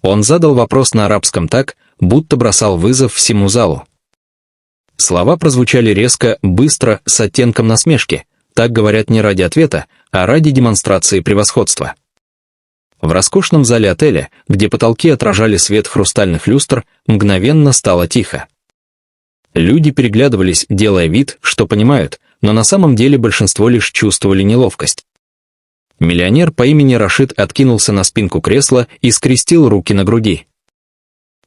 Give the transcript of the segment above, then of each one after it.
Он задал вопрос на арабском так, будто бросал вызов всему залу. Слова прозвучали резко, быстро, с оттенком насмешки. Так говорят не ради ответа, а ради демонстрации превосходства. В роскошном зале отеля, где потолки отражали свет хрустальных люстр, мгновенно стало тихо. Люди переглядывались, делая вид, что понимают, но на самом деле большинство лишь чувствовали неловкость. Миллионер по имени Рашид откинулся на спинку кресла и скрестил руки на груди.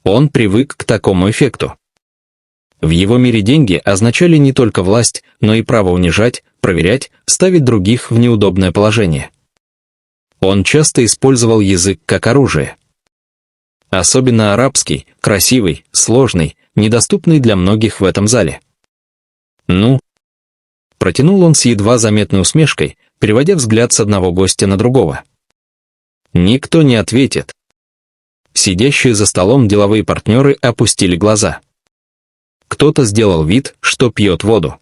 Он привык к такому эффекту. В его мире деньги означали не только власть, но и право унижать, проверять, ставить других в неудобное положение. Он часто использовал язык как оружие. Особенно арабский, красивый, сложный, недоступный для многих в этом зале. «Ну?» Протянул он с едва заметной усмешкой, переводя взгляд с одного гостя на другого. Никто не ответит. Сидящие за столом деловые партнеры опустили глаза. Кто-то сделал вид, что пьет воду.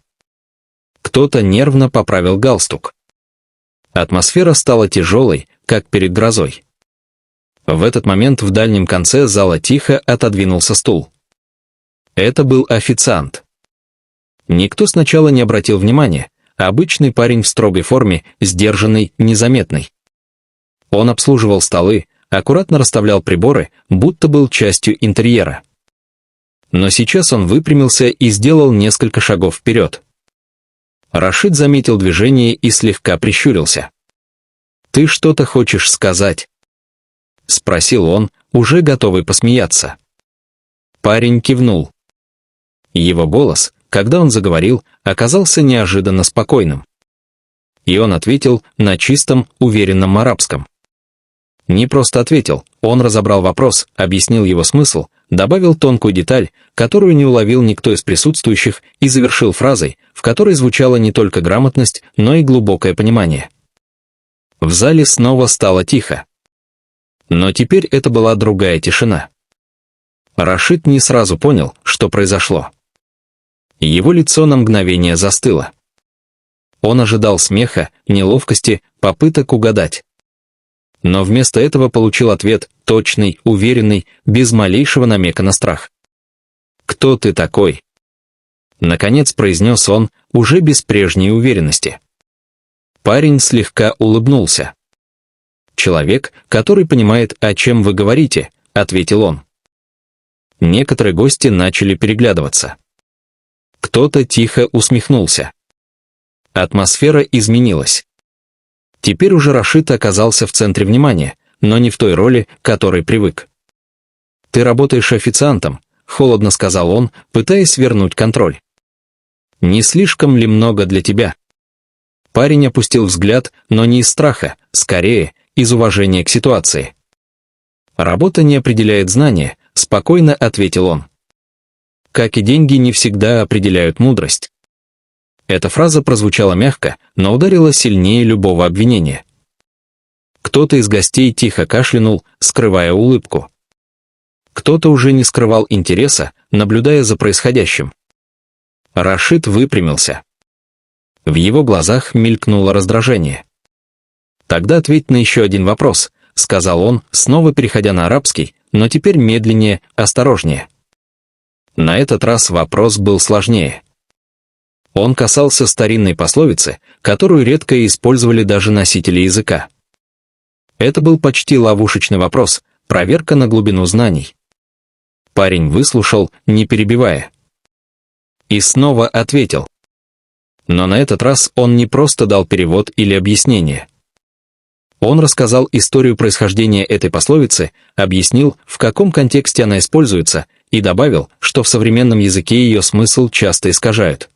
Кто-то нервно поправил галстук. Атмосфера стала тяжелой, как перед грозой. В этот момент в дальнем конце зала тихо отодвинулся стул. Это был официант. Никто сначала не обратил внимания, обычный парень в строгой форме, сдержанный, незаметный. Он обслуживал столы, аккуратно расставлял приборы, будто был частью интерьера. Но сейчас он выпрямился и сделал несколько шагов вперед. Рашид заметил движение и слегка прищурился. «Ты что-то хочешь сказать?» — спросил он, уже готовый посмеяться. Парень кивнул. Его голос, когда он заговорил, оказался неожиданно спокойным. И он ответил на чистом, уверенном арабском. Не просто ответил, он разобрал вопрос, объяснил его смысл, добавил тонкую деталь, которую не уловил никто из присутствующих, и завершил фразой, в которой звучала не только грамотность, но и глубокое понимание. В зале снова стало тихо. Но теперь это была другая тишина. Рашид не сразу понял, что произошло. Его лицо на мгновение застыло. Он ожидал смеха, неловкости, попыток угадать. Но вместо этого получил ответ, точный, уверенный, без малейшего намека на страх. «Кто ты такой?» Наконец произнес он, уже без прежней уверенности. Парень слегка улыбнулся. «Человек, который понимает, о чем вы говорите», — ответил он. Некоторые гости начали переглядываться. Кто-то тихо усмехнулся. Атмосфера изменилась. Теперь уже Рашид оказался в центре внимания, но не в той роли, к которой привык. «Ты работаешь официантом», — холодно сказал он, пытаясь вернуть контроль. «Не слишком ли много для тебя?» Парень опустил взгляд, но не из страха, скорее, из уважения к ситуации. «Работа не определяет знания», — спокойно ответил он. «Как и деньги не всегда определяют мудрость». Эта фраза прозвучала мягко, но ударила сильнее любого обвинения. Кто-то из гостей тихо кашлянул, скрывая улыбку. Кто-то уже не скрывал интереса, наблюдая за происходящим. Рашид выпрямился. В его глазах мелькнуло раздражение. «Тогда ответь на еще один вопрос», — сказал он, снова переходя на арабский, но теперь медленнее, осторожнее. На этот раз вопрос был сложнее. Он касался старинной пословицы, которую редко использовали даже носители языка. Это был почти ловушечный вопрос, проверка на глубину знаний. Парень выслушал, не перебивая. И снова ответил. Но на этот раз он не просто дал перевод или объяснение. Он рассказал историю происхождения этой пословицы, объяснил, в каком контексте она используется, и добавил, что в современном языке ее смысл часто искажают.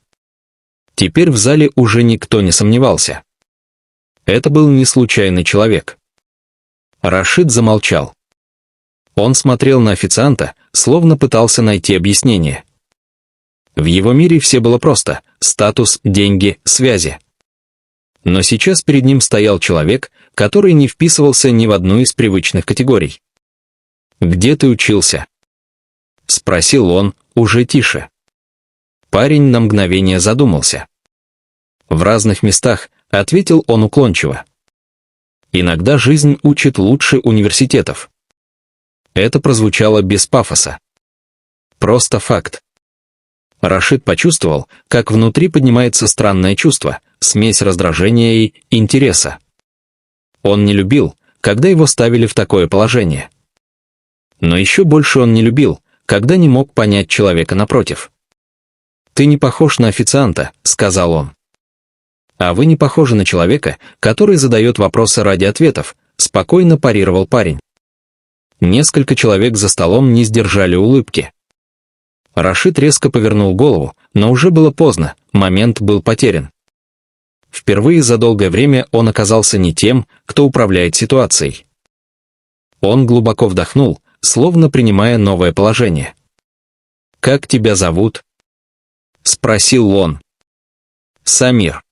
Теперь в зале уже никто не сомневался. Это был не случайный человек. Рашид замолчал. Он смотрел на официанта, словно пытался найти объяснение. В его мире все было просто: статус, деньги, связи. Но сейчас перед ним стоял человек, который не вписывался ни в одну из привычных категорий. «Где ты учился?» — спросил он, уже тише. Парень на мгновение задумался. «В разных местах», — ответил он уклончиво. «Иногда жизнь учит лучше университетов». Это прозвучало без пафоса. Просто факт. Рашид почувствовал, как внутри поднимается странное чувство, смесь раздражения и интереса. Он не любил, когда его ставили в такое положение. Но еще больше он не любил, когда не мог понять человека напротив. «Ты не похож на официанта», — сказал он. «А вы не похожи на человека, который задает вопросы ради ответов», — спокойно парировал парень. Несколько человек за столом не сдержали улыбки. Рашид резко повернул голову, но уже было поздно, момент был потерян. Впервые за долгое время он оказался не тем, кто управляет ситуацией. Он глубоко вдохнул, словно принимая новое положение. «Как тебя зовут?» — спросил он. «Самир».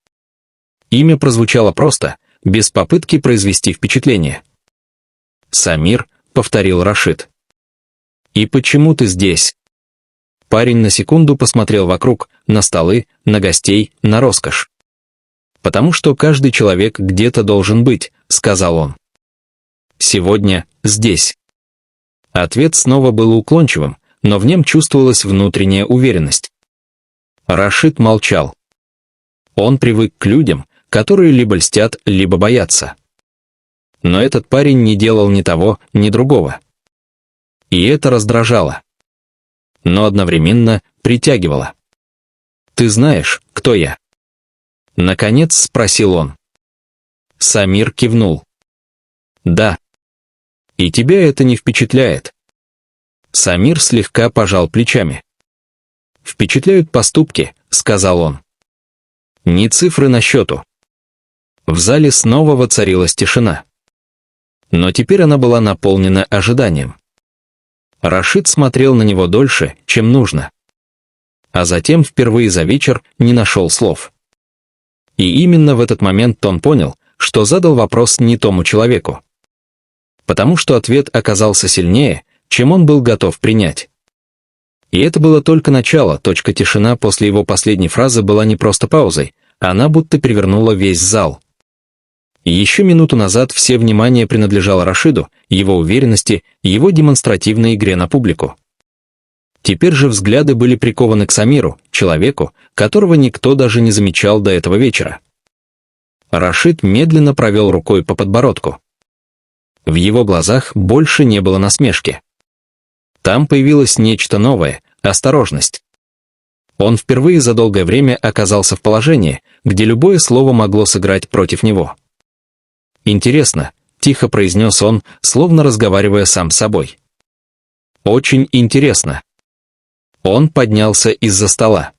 Имя прозвучало просто, без попытки произвести впечатление. «Самир», — повторил Рашид. «И почему ты здесь?» Парень на секунду посмотрел вокруг, на столы, на гостей, на роскошь. «Потому что каждый человек где-то должен быть», — сказал он. «Сегодня здесь». Ответ снова был уклончивым, но в нем чувствовалась внутренняя уверенность. Рашид молчал. Он привык к людям, которые либо льстят, либо боятся. Но этот парень не делал ни того, ни другого. И это раздражало. Но одновременно притягивало. «Ты знаешь, кто я?» Наконец спросил он. Самир кивнул. «Да». «И тебя это не впечатляет?» Самир слегка пожал плечами. «Впечатляют поступки», — сказал он. «Не цифры на счету». В зале снова воцарилась тишина. Но теперь она была наполнена ожиданием. Рашид смотрел на него дольше, чем нужно. А затем впервые за вечер не нашел слов. И именно в этот момент он понял, что задал вопрос не тому человеку. Потому что ответ оказался сильнее, чем он был готов принять. И это было только начало, тишина после его последней фразы была не просто паузой, она будто перевернула весь зал. И еще минуту назад все внимание принадлежало Рашиду, его уверенности, его демонстративной игре на публику. Теперь же взгляды были прикованы к Самиру, человеку, которого никто даже не замечал до этого вечера. Рашид медленно провел рукой по подбородку. В его глазах больше не было насмешки. Там появилось нечто новое — осторожность. Он впервые за долгое время оказался в положении, где любое слово могло сыграть против него. «Интересно», — тихо произнес он, словно разговаривая сам с собой. «Очень интересно». Он поднялся из-за стола.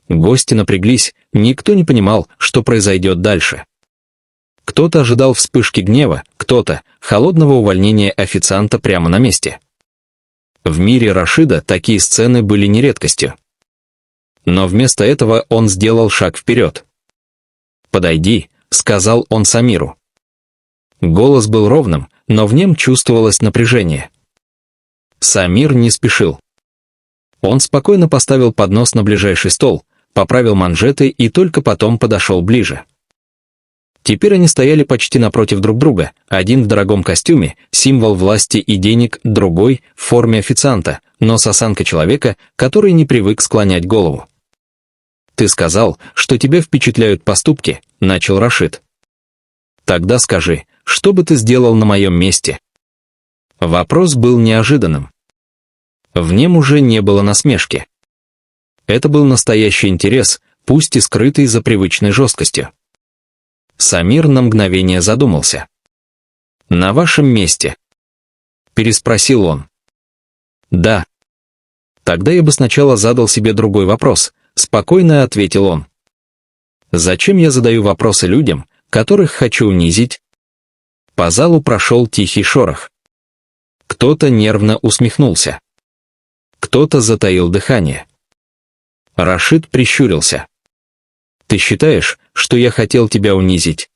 Гости напряглись, никто не понимал, что произойдет дальше. Кто-то ожидал вспышки гнева, кто-то — холодного увольнения официанта прямо на месте. В мире Рашида такие сцены были не редкостью. Но вместо этого он сделал шаг вперед. «Подойди», — сказал он Самиру. Голос был ровным, но в нем чувствовалось напряжение. Самир не спешил. Он спокойно поставил поднос на ближайший стол, поправил манжеты и только потом подошел ближе. Теперь они стояли почти напротив друг друга, один в дорогом костюме, символ власти и денег, другой в форме официанта, но с осанкой человека, который не привык склонять голову. «Ты сказал, что тебя впечатляют поступки», — начал Рашид. «Тогда скажи, что бы ты сделал на моем месте?» Вопрос был неожиданным. В нем уже не было насмешки. Это был настоящий интерес, пусть и скрытый за привычной жесткостью. Самир на мгновение задумался. «На вашем месте?» — переспросил он. «Да». «Тогда я бы сначала задал себе другой вопрос», — спокойно ответил он. «Зачем я задаю вопросы людям, которых хочу унизить?» По залу прошел тихий шорох. Кто-то нервно усмехнулся. Кто-то затаил дыхание. Рашид прищурился. «Ты считаешь, что я хотел тебя унизить?»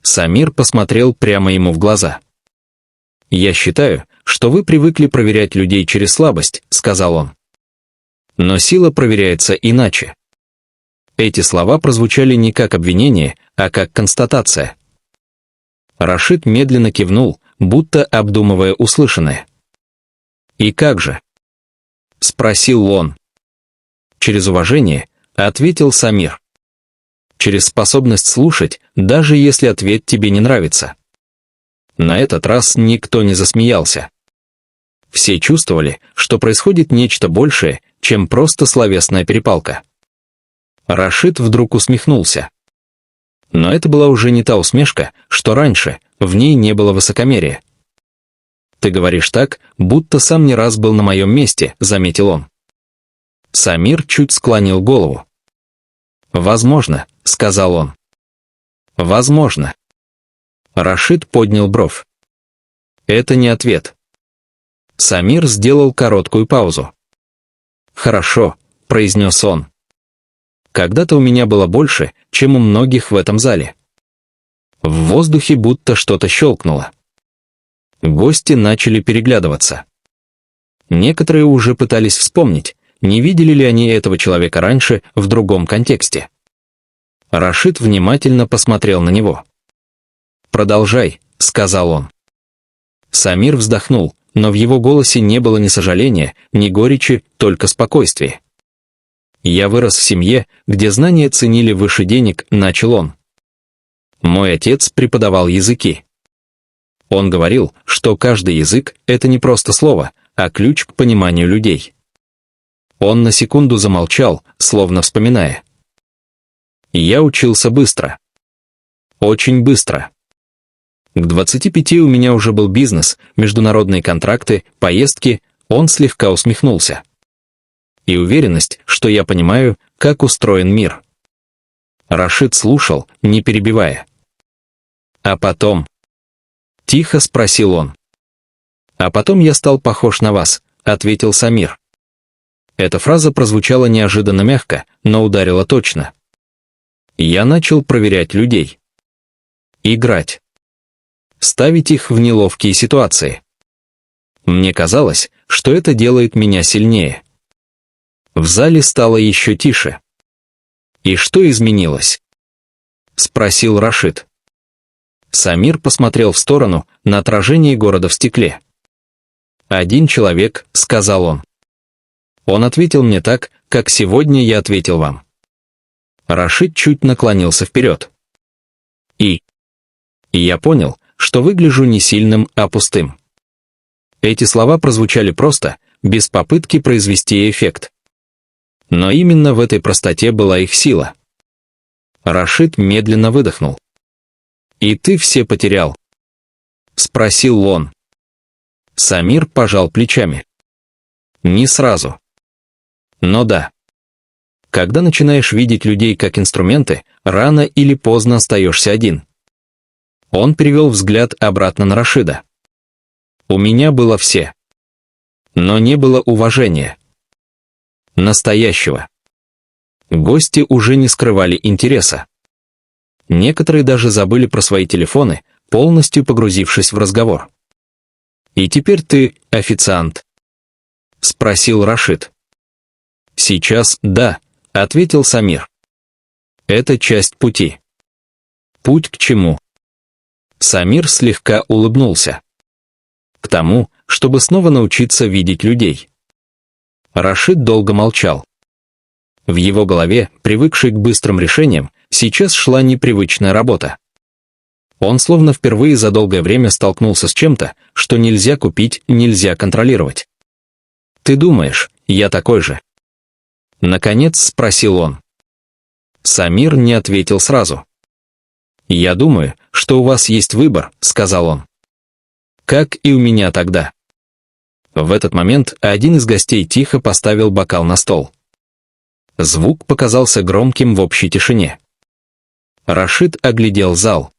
Самир посмотрел прямо ему в глаза. «Я считаю, что вы привыкли проверять людей через слабость», — сказал он. «Но сила проверяется иначе». Эти слова прозвучали не как обвинение, а как констатация. Рашид медленно кивнул, будто обдумывая услышанное. «И как же?» — спросил он. «Через уважение», — ответил Самир. «Через способность слушать, даже если ответ тебе не нравится». На этот раз никто не засмеялся. Все чувствовали, что происходит нечто большее, чем просто словесная перепалка. Рашид вдруг усмехнулся. Но это была уже не та усмешка, что раньше, в ней не было высокомерия. «Ты говоришь так, будто сам не раз был на моем месте», — заметил он. Самир чуть склонил голову. «Возможно», — сказал он. «Возможно». Рашид поднял бровь. «Это не ответ». Самир сделал короткую паузу. «Хорошо», — произнес он. «Когда-то у меня было больше, чем у многих в этом зале». В воздухе будто что-то щелкнуло. Гости начали переглядываться. Некоторые уже пытались вспомнить, не видели ли они этого человека раньше в другом контексте. Рашид внимательно посмотрел на него. «Продолжай», — сказал он. Самир вздохнул, но в его голосе не было ни сожаления, ни горечи, только спокойствие. «Я вырос в семье, где знания ценили выше денег», — начал он. «Мой отец преподавал языки. Он говорил, что каждый язык — это не просто слово, а ключ к пониманию людей». Он на секунду замолчал, словно вспоминая. «Я учился быстро. Очень быстро. К 25 у меня уже был бизнес, международные контракты, поездки», он слегка усмехнулся. «И уверенность, что я понимаю, как устроен мир». Рашид слушал, не перебивая. «А потом?» — тихо спросил он. «А потом я стал похож на вас», — ответил Самир. Эта фраза прозвучала неожиданно мягко, но ударила точно. Я начал проверять людей. Играть. Ставить их в неловкие ситуации. Мне казалось, что это делает меня сильнее. В зале стало еще тише. «И что изменилось?» — спросил Рашид. Самир посмотрел в сторону, на отражение города в стекле. «Один человек», — сказал он. Он ответил мне так, как сегодня я ответил вам. Рашид чуть наклонился вперед. И я понял, что выгляжу не сильным, а пустым. Эти слова прозвучали просто, без попытки произвести эффект. Но именно в этой простоте была их сила. Рашид медленно выдохнул. «И ты все потерял?» — спросил он. Самир пожал плечами. «Не сразу. Но да. Когда начинаешь видеть людей как инструменты, рано или поздно остаешься один». Он перевел взгляд обратно на Рашида. «У меня было все. Но не было уважения. Настоящего». Гости уже не скрывали интереса. Некоторые даже забыли про свои телефоны, полностью погрузившись в разговор. «И теперь ты официант?» — спросил Рашид. «Сейчас да», — ответил Самир. «Это часть пути». «Путь к чему?» Самир слегка улыбнулся. «К тому, чтобы снова научиться видеть людей». Рашид долго молчал. В его голове, привыкшей к быстрым решениям, сейчас шла непривычная работа. Он словно впервые за долгое время столкнулся с чем-то, что нельзя купить, нельзя контролировать. «Ты думаешь, я такой же?» Наконец спросил он. Самир не ответил сразу. «Я думаю, что у вас есть выбор», — сказал он. «Как и у меня тогда». В этот момент один из гостей тихо поставил бокал на стол. Звук показался громким в общей тишине. Рашид оглядел зал.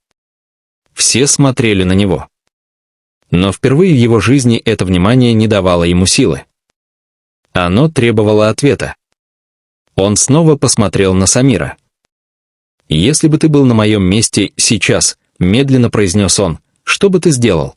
Все смотрели на него. Но впервые в его жизни это внимание не давало ему силы. Оно требовало ответа. Он снова посмотрел на Самира. «Если бы ты был на моем месте сейчас», — медленно произнес он, — «что бы ты сделал?»